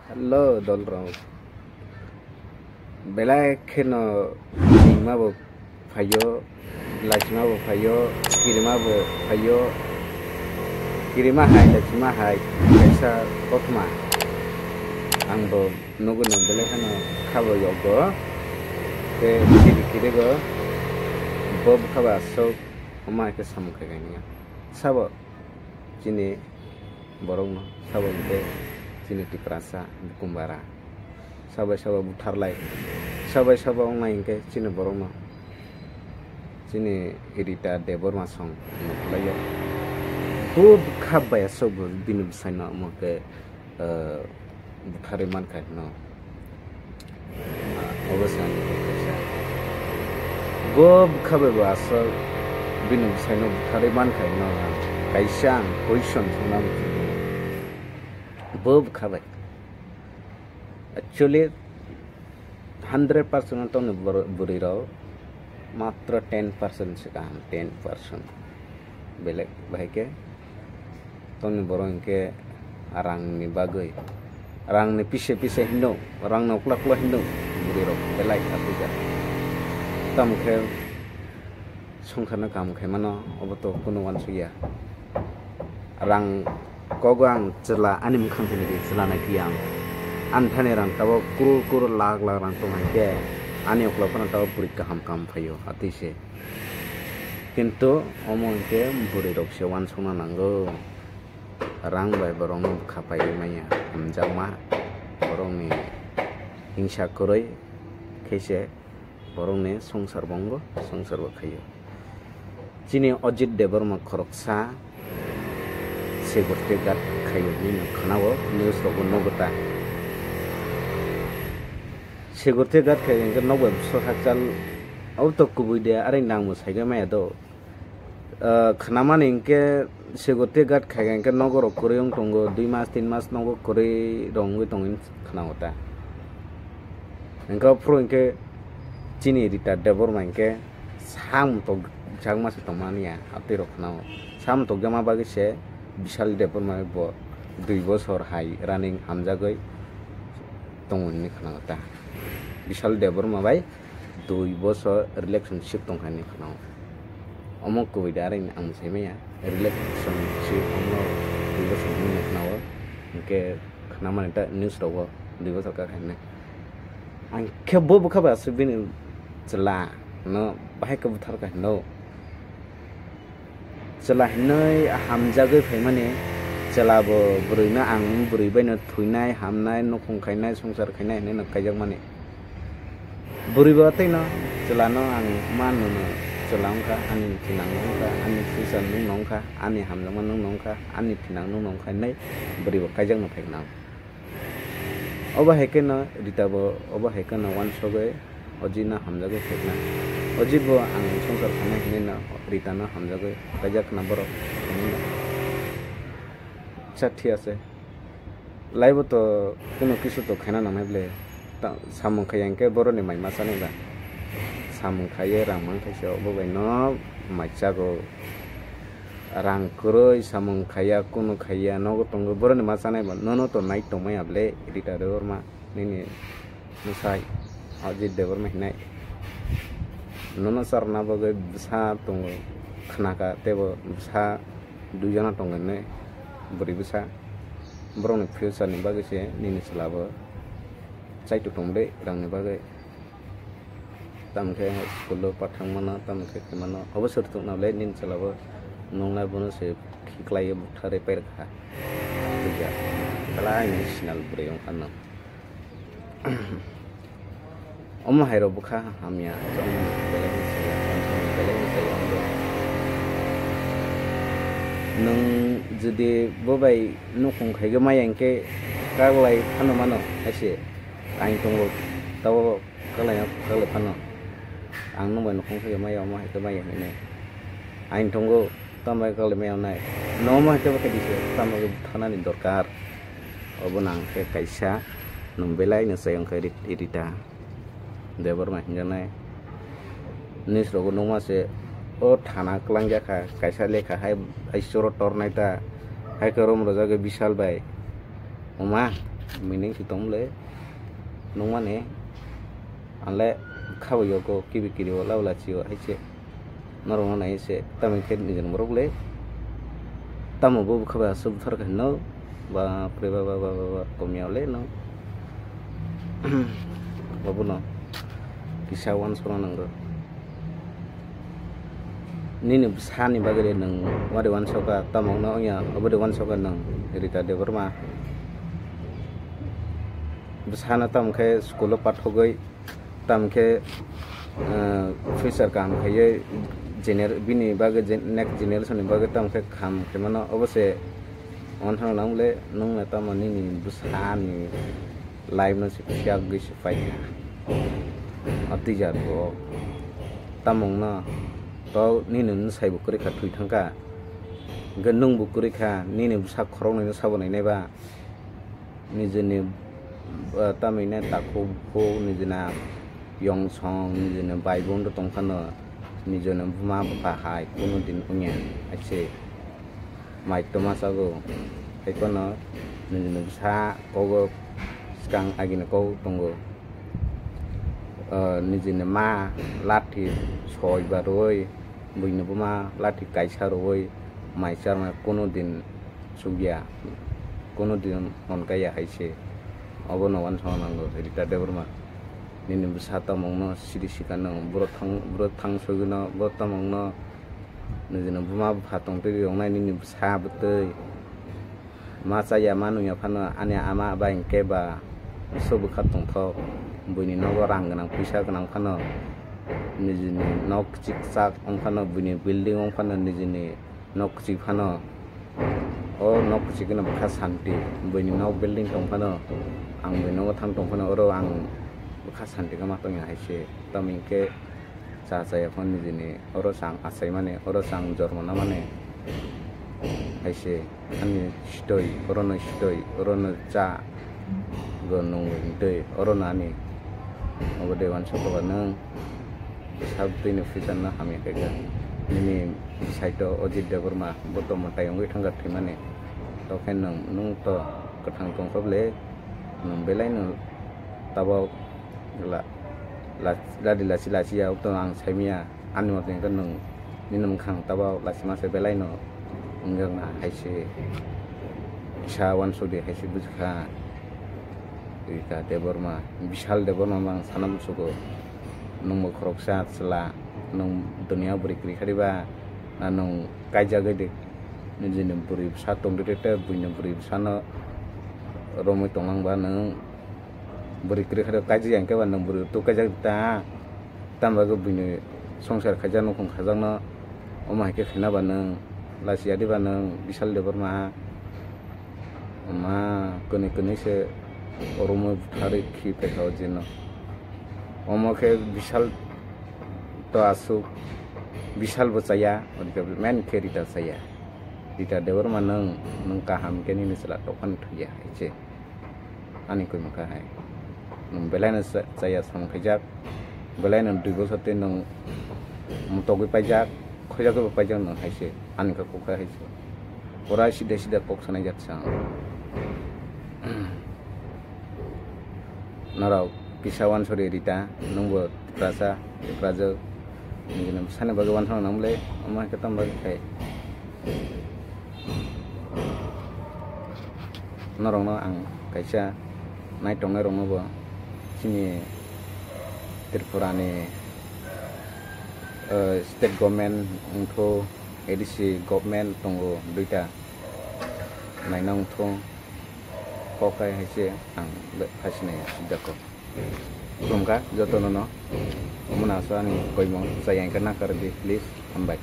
Hello, Dolrong. Belai keno ingma bo fayo, lachma bo fayo, kirima bo fayo, kirima hai, lachma hai, kaisa kokma. Ang bo nugu nung belai keno kabo yogo, ke kiri go, bob kaba so, oma ke samu kaganya. Sabo, cini borong no, sabo be. Sini diperasa kumbara sabai butarlai sabai online ke sini borong sini irita debor masong layo bub khabaya sob binu saina mo ke butare man kai no obasan ke bub khabaya so binu saina butare man kai no kaisang position sunam bob khabai actually 100% to buri rao matra 10% sekam 10% belek bahike to ni borong ke arang ni bagoi arang ni pise hindo arang no klak hindo buri rao belai apuja tam khe songkhana kam khe mano oboto kuno wan suya arang kogang cela ani mukhang thini cela na kiam anthane rang tabo kur lag rang to ke ani okla pana tabo puri kam phayo atise kintu omong ke buri rok se wan sona nango rang bai borong khapai maya amjama borong ni hingsa koroi khaise borong ni songsar bongo songsar bo khayo chini Ajit Deborma khoroksa segurte gat khayo ni khanawo news rogo nogota segurte gat khayo nge nogweb so hakal auto kubui de are nangmo saiga maya do khanamani nge segurte gat khayo nge nogoro koreong tongo 2 mas 3 mas nogo kore rongwi tongin khanawota nge pro nge chini rita Deborma nge sam to jagma se tomania atiro khanawo sam to gama bagi se Bishal Deborma bo 2 bosor hai running hamjagoi tongoni khanata Bishal Deborma bai 2 bosor relationship tongkhani khanao omok ko bidaring ang semeya relationship omno 2 bosor ni khanao ke khanaman ta news rogo 2 bosor ka khanne ang khebo bukhaba subin chela no bai ka buthar ka no celah noi hamjagai faimane celabo burina ang buri baino thuinai hamnai nokong khainai songsar khainai ne kajak mane buri batai no celano ang manu no celangka ani tinang nongka ani fisan nongka ani hamjaman nongka ani tinang nongka nai buri ba kajak no phaikna oba hekena ritabo oba hekena wan sogai ojina hamjagai phaikna ojibo ang songsar khainai hinena ritana hamjagai kajak na boro chathi ase laibo to kuno kisu to khana na maible samung khayang ke boro ni mai masane ba samung khaye ramang khaise obo bai no maicha go rang kuroi samung khaya kuno khaya no go tongo boro ni masane ba no to nai to mai able edita Deborma nini musai Ajit Deborma hinai nono sarna bagai besar tongo khnaka tebo besar 2 jana tongo ne beri besar borong future ni bagai se nini selabo cai tu tomde rang ni bagai tamke kulo pathang mana tamke mana obosor tu na le nin selabo nongnai bono se khiklai buthare per kha tuja kalai national breong kana Oma hairo bukha hamya jong beleng saya nung judi bobai nukung khaiga mayangke kaglai phano mano ase ain tongo tawo kalai phano ang nung nukung khaiga mayang ma haiga mayang ne ain tongo tamai kaglai mayang nai no ma haiga ka dise tamai thana ni dorkar obonang ke kaisa nung belai na sayang kredit irita Deborma hinjanai news rogo nongma se o thana klangja kha kaisa lekha hai aisoro tornai ta hai korom roja ge Bishal bai oma meaning si tong le nung mane ale khaw yo ko kibi kiri wala wala chiyo hai che norong na ise tamin khe ni jen borok le tamo bo khaba sub thar khe no ba pre ba komya le no babu no kisa wan sona nang ro nini sani bagare nang wade wan soka tamong no nya obode wan soka nang Rita Deborma besana tam khe school pat hogoi tam khe future kam khe bini baga next generation ni baga tam khe kham khe mano obose on thang nang le nung na tam nini busani live no siak gi sifai ati jar ko tamong na to nini sai bu kri kha thui thangka ganung bu kri kha nini busa khorong ni sabonai nei ba nijeni tamine takho ko nijena yong song nijena bai bon do tong khana nijena buma ba hai kuno din punya ache mai tomasa go ekono nijena busa ko skang agina ko tongo nijena ma lati soi ba roi buina buma lati kaisa roi mai charma kuno din sugya kuno din on kaya haise obono wan song nango Rita Deborma nini busata mongno sidi sikano bro thang sogino bota mongno nijena buma phatong te yongnai nini busa butei ma chaya manu ya phano ania ama ba ingke ba sobu khatong tho buini nogo rang ganang puisa ganang phano nijeni nok chik sak ong phano buini building ong phano nijeni nok chik phano o nok chik na kha santi buini nok building tong phano ang buino thang tong phano oro ang kha santi ka ma tong ya haise tamingke cha ya phone nijeni oro sang asai mane oro sang jormo na mane haise ani stoi oro no cha go nong wingte oro na ni obode wan sokoba nang sabti ni fitan na hami kega nini saito Ojit Deborma boto motai ongoi thangga thimane to khen nung to kathang tong khoble nung belai no tabo la lasi ya to ang saimia ani mo teng kan nung ninam khang tabo lasi ma se belai no ngang na haise kisha wan sodi haise bujkha Rita Deborma Bishal Deborma mang sanam suko nung mo khoroksa sela nung dunia berikri khariba nung kaja gede nijini buri satong dete buina buri sana romo tongang ba nung berikri khari kaja yang ke ba nung buri tu kaja ta tamba go buina songsar kaja no khong khajang na omai ke khina ba nung lasia di ba nung Bishal Deborma ma kone se romo thari khi pe khao jino omoke Bishal to asu Bishal bocaya odika men ke Rita saya Rita Deborma nang kaham ke ni sela tokan thuya iche ani koi maka hai nung belana saya sam khajak belana dugo sate nung mutogoi pajak khojak ko pajak nang haise ani ka kokha haise ora sida kok sanai jatsa narau kisawan sore Rita nungbo praja ningin sana bagawan hang namle ama ketam bagi kai narong no ang kaisa nai tongai rong no bo sini Tripura ni state government untuk edisi government tunggu duita nai nang thong kokai haise ang hasine sidako Rumka joto no muna so ani koi mo sayang kana kar di please ambak